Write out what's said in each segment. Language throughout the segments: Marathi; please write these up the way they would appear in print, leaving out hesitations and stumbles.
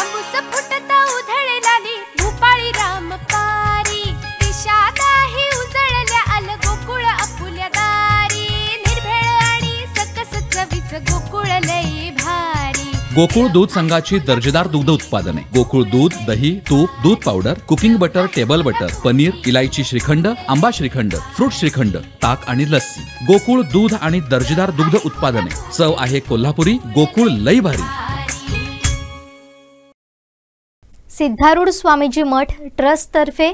कापूस फुटता उधळलाली भूपाळी राम पारी दिशादाही उजळल्या आल गोकुळ आपुल्या दारी निर्भेळ आणि सकस चवीच गोकुळ लई भारी। गोकुळ दूध संघाची दर्जेदार दुग्ध उत्पादने गोकुळ दूध, दही, तूप, दूध powder, cooking butter, table butter, paneer, इलायची श्रीखंड, आंबा श्रीखंड, फ्रूट श्रीखंड, ताक आणि लस्सी। गोकुळ दूध आणि दर्जेदार दुग्ध उत्पादने, चव आहे कोल्हापुरी, गोकुळ लई भारी। सिद्धारूढ स्वामीजी मठ ट्रस्ट तर्फे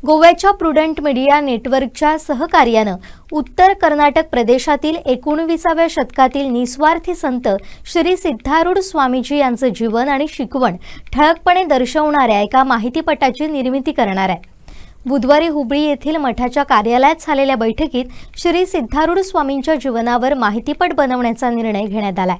गोव्याच्या प्रुडंट मीडिया नेटवर्कच्या सहकार्याने उत्तर कर्नाटक प्रदेशातील 19व्या शतकातील निस्वार्थी संत श्री सिद्धारूढ स्वामीजी यांचे जीवन आणि शिकवण ठळकपणे दर्शवणाऱ्या एका माहितीपटाची निर्मिती करणार आहे। बुधवारी हुबळी येथील मठाच्या कार्यालयात झालेल्या बैठकीत श्री सिद्धारूढ स्वामींच्या जीवनावर माहितीपट बनवण्याचा निर्णय घेण्यात आला।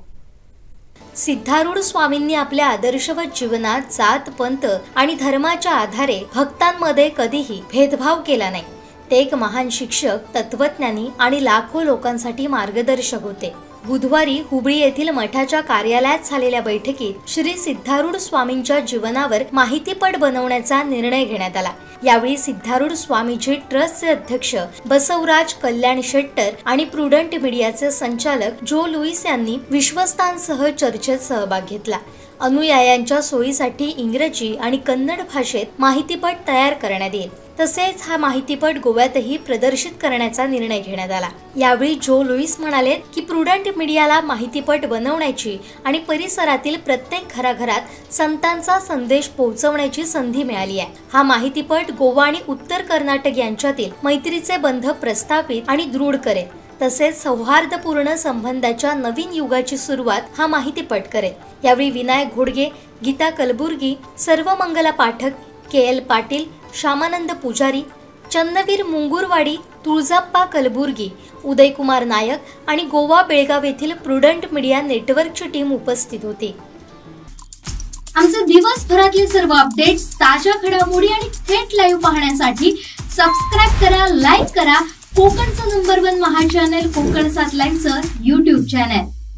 सिद्धारूढ स्वामींनी आपल्या आदर्शवत जीवनात जात, पंथ आणि धर्माच्या आधारे भक्तांमध्ये कधीही भेदभाव केला नाही। ते एक महान शिक्षक, तत्वज्ञानी आणि लाखो लोकांसाठी मार्गदर्शक होते। बुधवारी हुबळी येथील मठाच्या कार्यालयात झालेल्या बैठकीत श्री सिद्धारूढ स्वामींच्या जीवनावर माहितीपट बनवण्याचा निर्णय घेण्यात आला। यावेळी सिद्धारूढ स्वामीजी ट्रस्टचे अध्यक्ष बसवराज कल्याण शेट्टर आणि प्रुडंट मीडियाचे संचालक जो लुईस यांनी विश्वस्तांसह चर्चेत सहभाग घेतला। अनुयायांच्या सोयीसाठी इंग्रजी आणि कन्नड भाषेत माहितीपट तयार करण्यात येईल। तसेच हा माहितीपट गोव्यातही प्रदर्शित करण्याचा निर्णय घेण्यात आला। यावेळी जो लुईस म्हणाले की प्रुडंट मीडियाला माहितीपट बनवण्याची आणि परिसरातील प्रत्येक घराघरात संतांचा संदेश पोहोचवण्याची संधी मिळाली आहे। हा माहितीपट गोवा आणि उत्तर कर्नाटक यांच्यातील मैत्रीचे बंध प्रस्थापित आणि दृढ करेल। तसेच सौहार्दपूर्ण संबंधाच्या नवीन युगाची सुरुवात हा माहितीपट करेल। यावेळी विनायक घोडगे, गीता कलबुर्गी, सर्वमंगला पाठक, के.एल. पाटील, श्यामानंद पुजारी, चन्नवीर मुंगुरवाडी, तुळजाप्पा कलबुर्गी, उदयकुमार नायक आणि गोवा बेळगाव येथील प्रुडंट मीडिया नेटवर्कची टीम उपस्थित होती। आमचे दिवसभरातले सर्व अपडेट्स, ताज्या घडामोडी आणि थेट लाईव्ह पाहण्यासाठी सबस्क्राइब करा, लाईक करा कोकणचं नंबर 1 महा चॅनल कोकण 7 लाईव्हचं YouTube चॅनल।